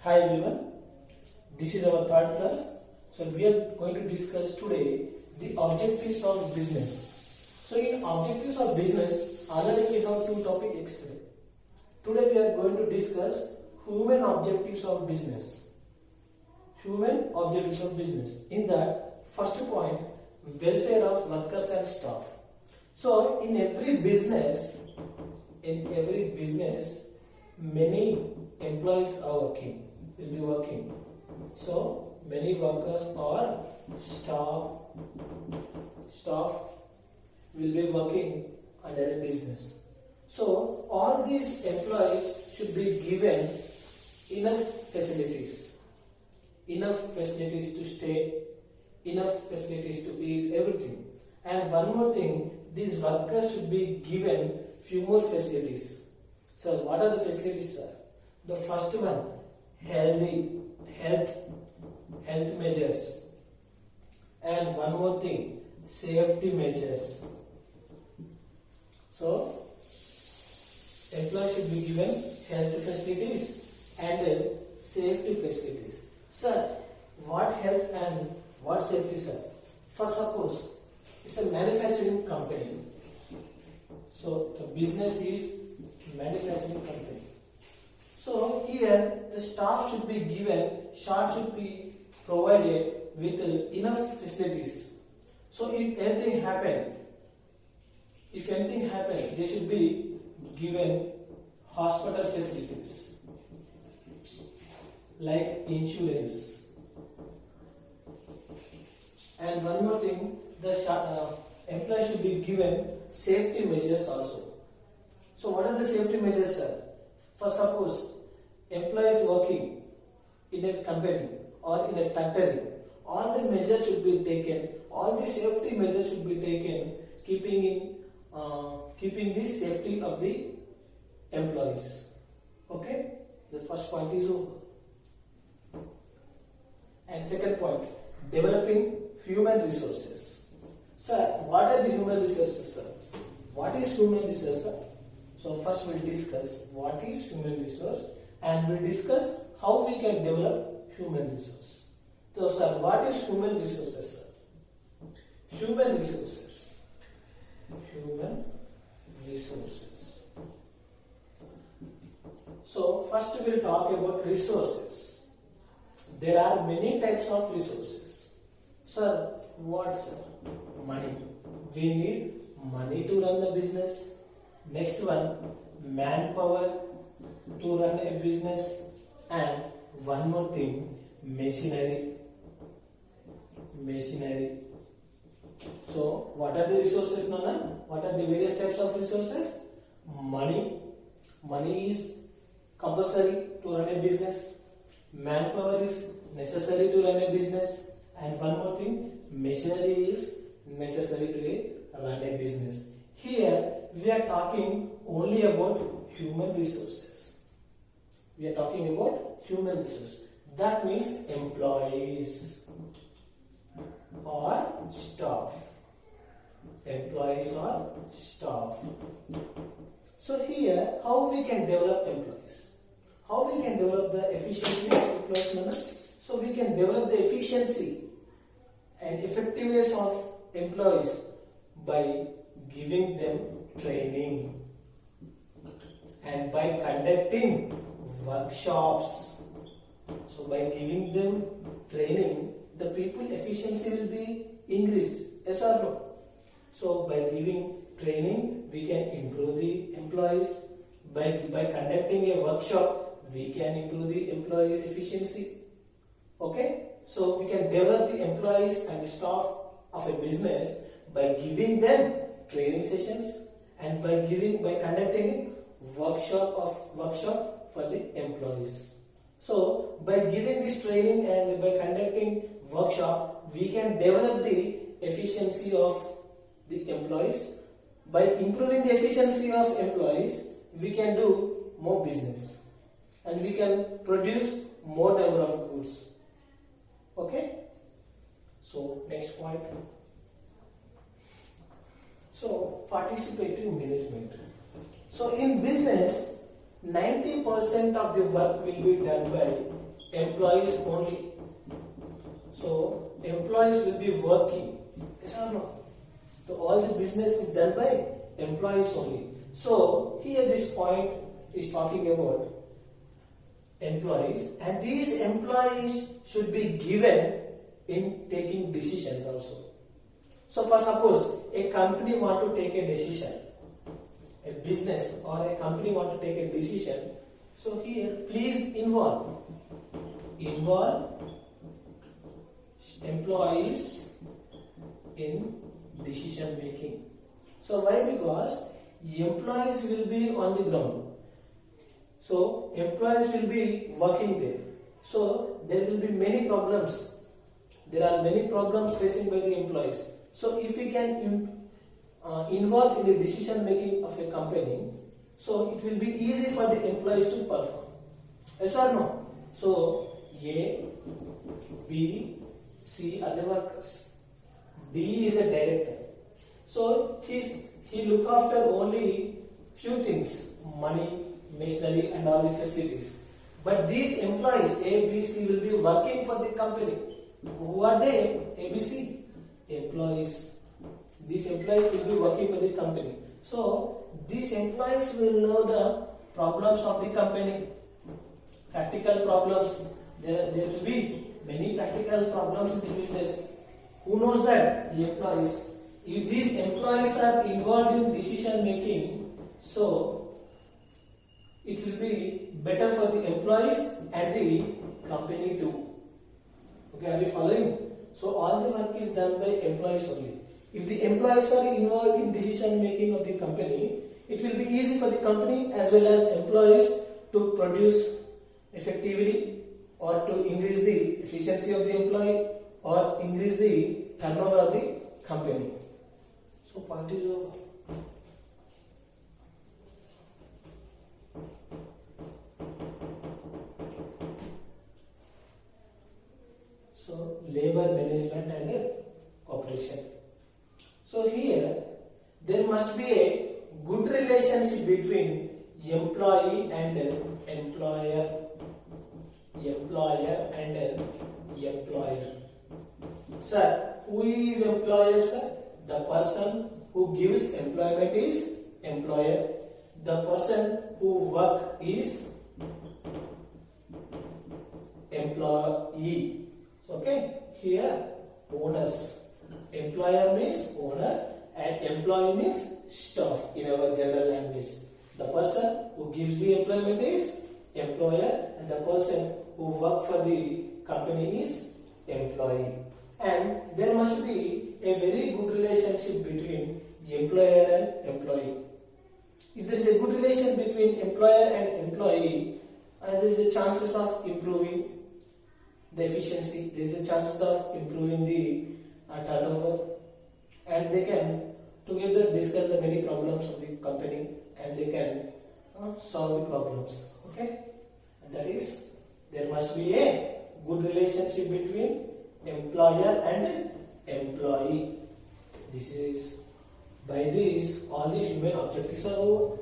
Hi everyone, this is our third class. So we are going to discuss today the objectives of business. So in objectives of business, already we have two topics explained. Today we are going to discuss human objectives of business. Human objectives of business. In that, first point, welfare of workers and staff. So in every business, many employees are working, will be working. So many workers or staff will be working under a business. So all these employees should be given enough facilities to stay, enough facilities to eat, everything. And one more thing, these workers should be given few more facilities. So what are the facilities, sir? The first one, health measures, and one more thing, safety measures. So employees should be given health facilities and safety facilities. Sir, what health and what safety, sir? For suppose it's a manufacturing company. So the business is manufacturing company. So here the staff should be provided with enough facilities. So if anything happen, they should be given hospital facilities like insurance. And one more thing, the employee should be given safety measures also. So what are the safety measures, sir? For suppose employees working in a company or in a factory, all the measures should be taken, all the safety measures should be taken, keeping the safety of the employees. Okay? The first point is over. And second point, developing human resources. Sir, what are the human resources, sir? What is human resource, sir? So first we'll discuss what is human resource and we'll discuss how we can develop human resource. So sir, what is human resources, sir? Human resources. So first we'll talk about resources. There are many types of resources. Sir, what, sir? Money. We need money to run the business. Next one, manpower to run a business, and one more thing, machinery. So what are the resources, Nana? What are the various types of resources? Money is compulsory to run a business. Manpower is necessary to run a business, and one more thing, machinery is necessary to run a business. Here we are talking only about human resources. That means employees or staff. So here, how we can develop employees? How we can develop the efficiency of employees? So we can develop the efficiency and effectiveness of employees by giving them training and by conducting workshops. So by giving them training, the people efficiency will be increased. Yes or no? So by giving training, we can improve the employees. By conducting a workshop, we can improve the employees' efficiency. Okay? So we can develop the employees and the staff of a business by giving them training sessions and by conducting workshop for the employees. So by giving this training and by conducting workshop, we can develop the efficiency of the employees. By improving the efficiency of employees, we can do more business and we can produce more number of goods. Okay? So next point. So participative management. So in business, 90% of the work will be done by employees only. So employees will be working. Yes or no? So all the business is done by employees only. So here this point is talking about employees, and these employees should be given in taking decisions also. So for suppose a company want to take a decision, a business or a company want to take a decision. So here please involve employees in decision making. So why? Because employees will be on the ground. So employees will be working there. So there will be many problems. There are many problems facing by the employees. So if we can involve in the decision making of a company, so it will be easy for the employees to perform. Yes or no? So A, B, C are the workers. D is a director. So he look after only few things, money, machinery and all the facilities. But these employees A, B, C will be working for the company. Who are they? A, B, C. Employees. These employees will be working for the company. So these employees will know the problems of the company, practical problems. There will be many practical problems in the business. Who knows that? The employees. If these employees are involved in decision making, so it will be better for the employees and the company too. Okay, are you following? So all the work is done by employees only. If the employees are involved in decision making of the company, it will be easy for the company as well as employees to produce effectively or to increase the efficiency of the employee or increase the turnover of the company. So point is over. So labor management and cooperation. So here there must be a good relationship between employee and employer. Employer and employer. Sir, who is employer, sir? The person who gives employment is employer. The person who work is employee. Okay, here owners. Employer means owner and employee means staff in our general language. The person who gives the employment is employer and the person who work for the company is employee. And there must be a very good relationship between employer and employee. If there is a good relation between employer and employee, there is a chances of improving the efficiency, there is a chances of improving the turnover, and they can together discuss the many problems of the company and they can solve the problems. Okay, and that is there must be a good relationship between employer and employee. This is by this all the human objectives are over.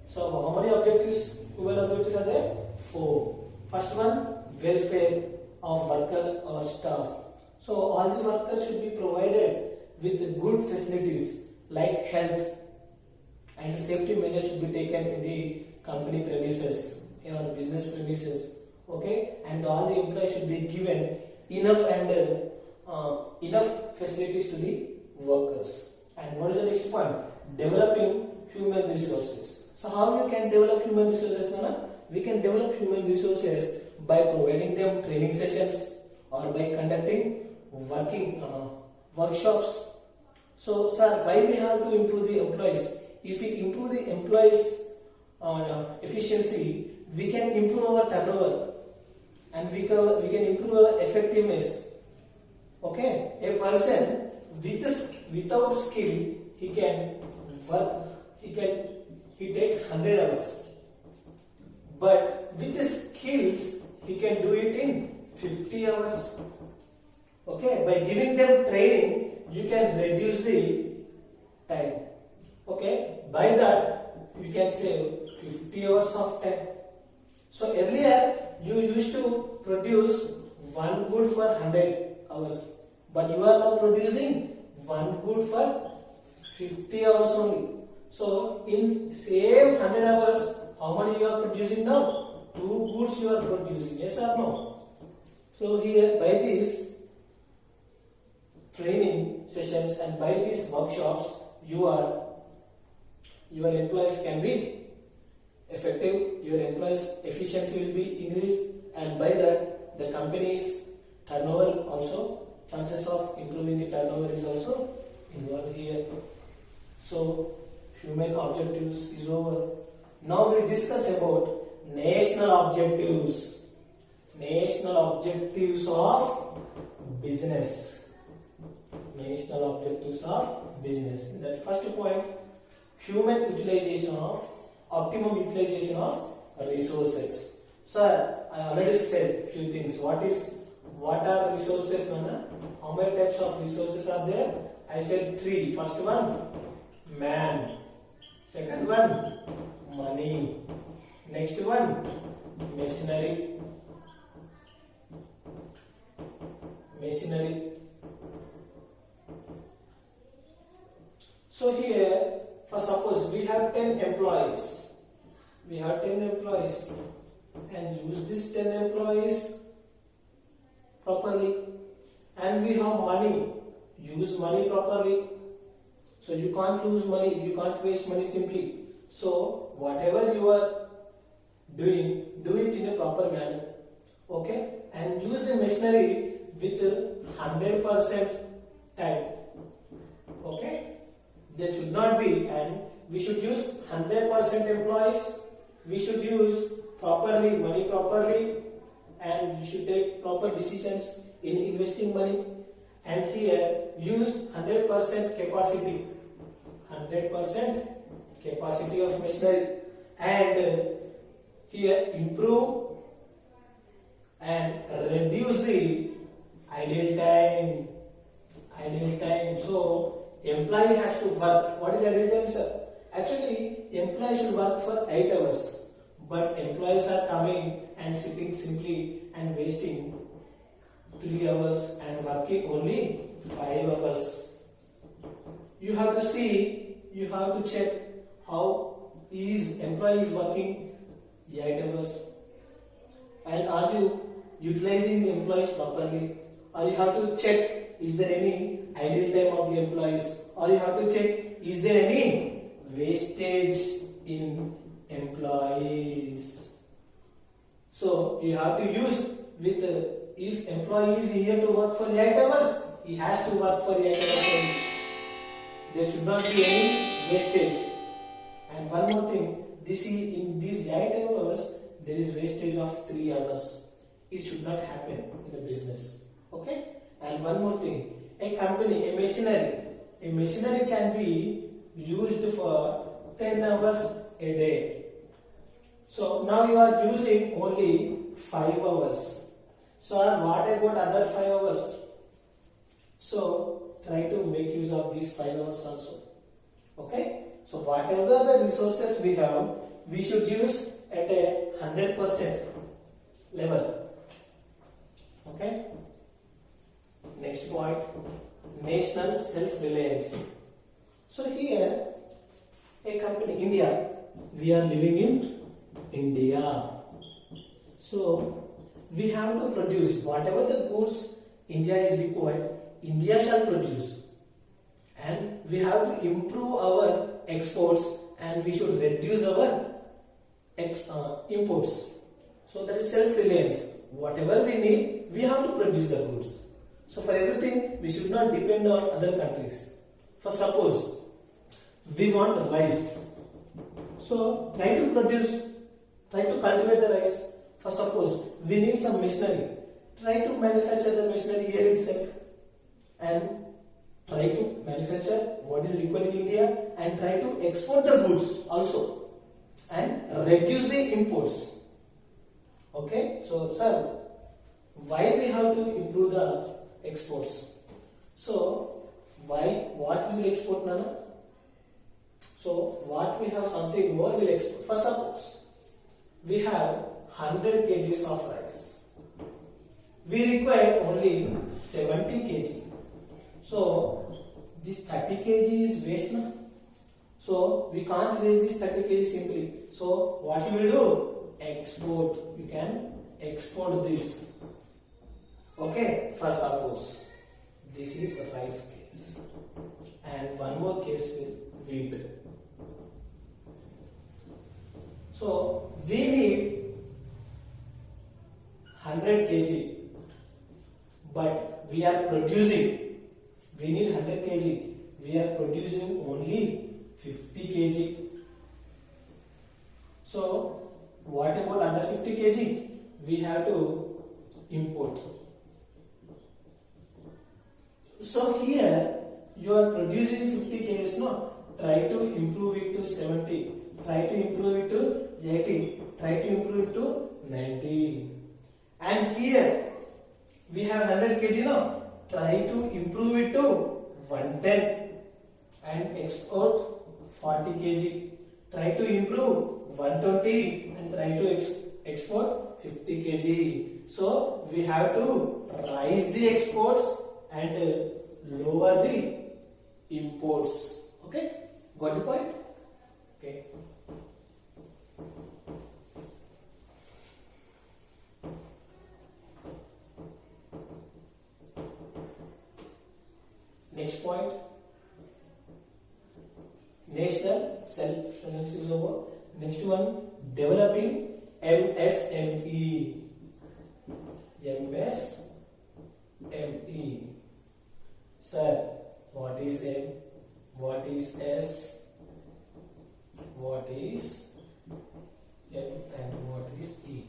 So how many objectives, human objectives are there? 4. First one, welfare of workers or staff. So all the workers should be provided with good facilities like health, and safety measures should be taken in the company premises or business premises. Okay, and all the employees should be given enough facilities to the workers. And what is the next point? Developing human resources. So how you can develop human resources, Nana? We can develop human resources by providing them training sessions or by conducting workshops. So, sir, why we have to improve the employees? If we improve the employees' efficiency, we can improve our turnover and we can improve our effectiveness. Okay, a person without skill, he can work. He takes 100 hours, but with the skills, he can do it in 50 hours. Okay, by giving them training, you can reduce the time. Okay, by that you can save 50 hours of time. So earlier you used to produce one good for 100 hours, but you are now producing one good for 50 hours only. So in same 100 hours, how many you are producing now? Two goods you are producing, yes or no? So here by this training sessions and by these workshops, your employees can be effective, your employees efficiency will be increased, and by that the company's turnover also, chances of improving the turnover is also involved here. So human objectives is over. Now we discuss about national objectives. National objectives of business. National objectives of business. In that first point, human utilization of, optimum utilization of resources. Sir, I already said few things. What are resources, Nana? How many types of resources are there? I said three. First one, man. Second one, money. Next one, machinery. So here, for suppose we have 10 employees. And use these 10 employees properly. And we have money. Use money properly. So you can't lose money, you can't waste money simply. So whatever you are doing, do it in a proper manner. Okay? And use the machinery with 100% time. Okay? There should not be, and we should use 100% employees. We should use properly, money properly, and we should take proper decisions in investing money. And here use 100% capacity. 100% capacity of machinery. And here improve and reduce the idle time. So employee has to work. What is idle time, sir? Actually, employee should work for 8 hours. But employees are coming and sitting simply and wasting 3 hours and working only 5 hours. You have to see, you have to check how is employee is working 8 hours. And are you utilizing the employees properly? Or you have to check, is there any idle time of the employees? Or you have to check, is there any wastage in employees? So you have to use with if employee is here to work for 8 hours, he has to work for 8 hours only. There should not be any wastage. And one more thing, in these 8 hours, there is wastage of 3 hours. It should not happen in the business. Okay? And one more thing, a company, a machinery can be used for 10 hours a day. So now you are using only 5 hours. So what about other 5 hours? So try to make use of these 5 hours also. Okay? So whatever the resources we have, we should use at a 100% level. Okay? Next point, national self-reliance. So here, a company, India, we are living in India. So we have to produce whatever the goods India is required, India shall produce. And we have to improve our exports and we should reduce our imports. So that is self-reliance. Whatever we need, we have to produce the goods. So for everything, we should not depend on other countries. For suppose, we want rice. So try to cultivate the rice. For suppose, we need some machinery. Try to manufacture the machinery here itself. And try to manufacture what is required in India and try to export the goods also. And reduce the imports. Okay? So, sir, why we have to improve the exports? So, what we will export, Nana? So, what we have something more, we will export. For suppose, we have 100 kgs of rice. We require only 70 kg. So this 30 kg is waste now. So we can't waste this 30 kg simply. So what you will do? Export. You can export this. Okay, for suppose this is rice case, and one more case with wheat. So we need 100 kg, but we are producing. We need 100 kg. We are producing only 50 kg. So what about other 50 kg? We have to import. So here you are producing 50 kg, no? Try to improve it to 70. Try to improve it to 80. Try to improve it to 90. And here we have 100 kg, no? Try to improve it to 110 and export 40 kg. Try to improve 120 and try to export 50 kg. So we have to rise the exports and lower the imports. Okay, got the point? Okay. Next point. National self-reliance is over. Next one, developing MSME. MSME. Sir, what is M? What is S? What is M and what is E?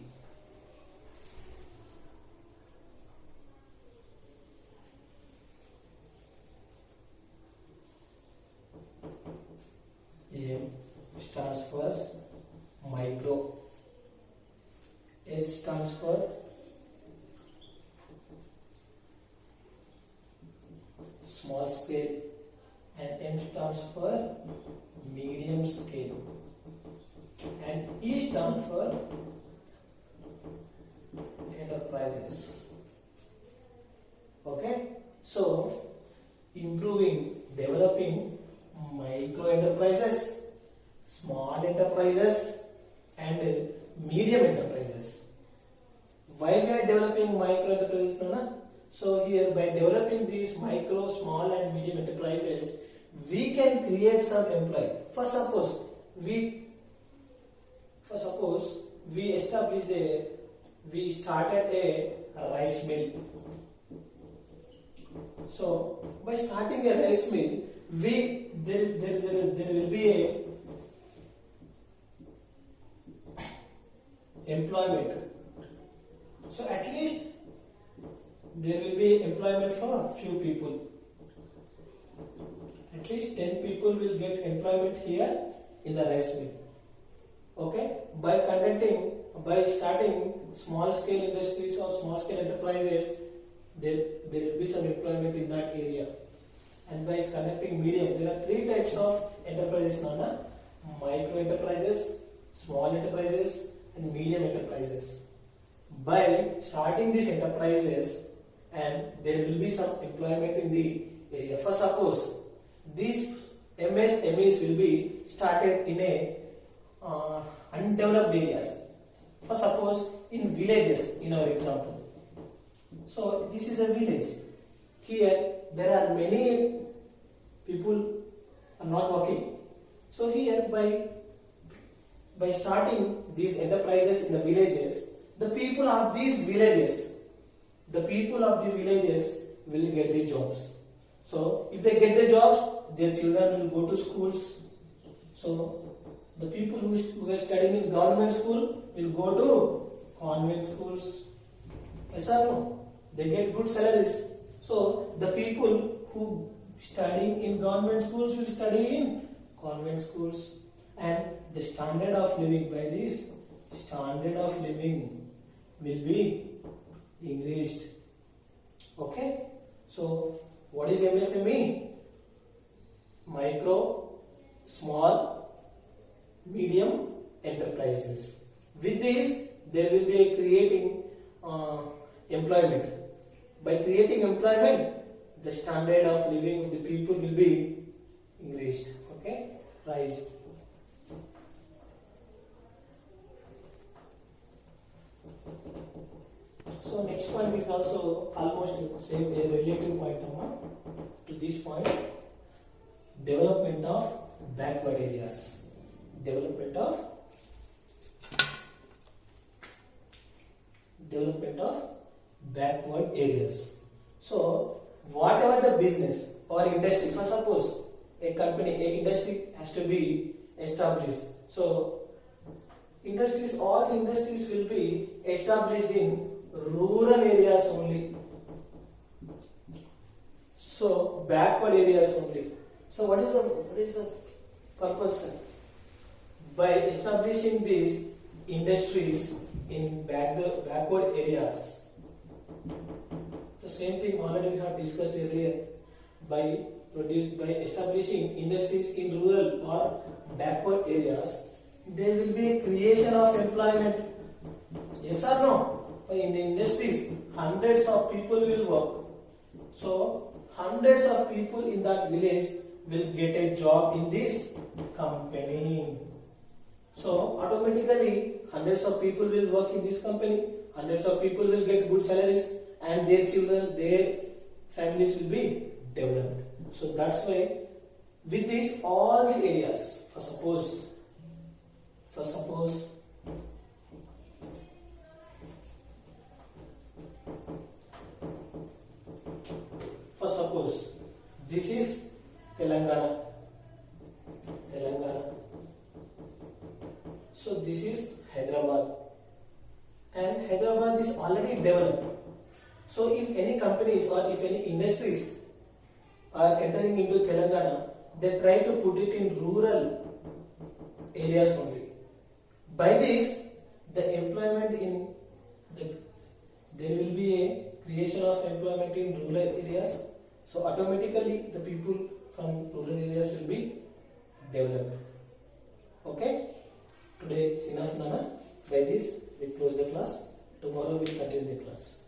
M stands for micro. S stands for small scale, and M stands for medium scale, and E stands for enterprises. Okay, so improving, developing micro enterprises, small enterprises, and medium enterprises. Why we are developing micro enterprises, Nana? So here, by developing these micro, small and medium enterprises, we can create some employee. For suppose we started a rice mill. So by starting a rice mill, there will be a employment. So at least there will be employment for few people. At least 10 people will get employment here in the rice mill. Okay? By starting small scale industries or small scale enterprises, there will be some employment in that area. And by connecting medium, there are 3 types of enterprises, Nana: micro enterprises, small enterprises, and medium enterprises. By starting these enterprises, and there will be some employment in the area. For suppose these MSMEs will be started in a undeveloped areas. For suppose in villages, in our example. So this is a village. Here there are many people are not working. So here by starting these enterprises in the villages, the people of the villages will get the jobs. So if they get the jobs, their children will go to schools. So the people who are studying in government school will go to convent schools. Yes or no? They get good salaries. So the people who studying in government schools will study in convent schools, and the standard of living, by this standard of living will be increased. Okay, so what is MSME? Micro, small, medium enterprises. With this, there will be a creating employment. By creating employment, the standard of living of the people will be increased. Okay, rise. So next point is also almost same, a relative point to this point. Development of backward areas. Development of backward areas. So whatever the business or industry, for suppose a company, a industry has to be established. So industries, all the industries will be established in rural areas only. So backward areas only. So what is the purpose? By establishing these industries in backward areas. The same thing already we have discussed earlier. By establishing industries in rural or backward areas, there will be a creation of employment. Yes or no? In the industries, hundreds of people will work. So hundreds of people in that village will get a job in this company. So automatically hundreds of people will work in this company, hundreds of people will get good salaries, and their children, their families will be developed. So that's why with this all the areas, for suppose this is Telangana. So this is Hyderabad, and Hyderabad is already developed. So if any companies or if any industries are entering into Telangana, they try to put it in rural areas only. By this, the employment there will be a creation of employment in rural areas. So automatically the people from rural areas will be developed. Okay? Today it's enough, Nana. By this we close the class. Tomorrow we continue the class.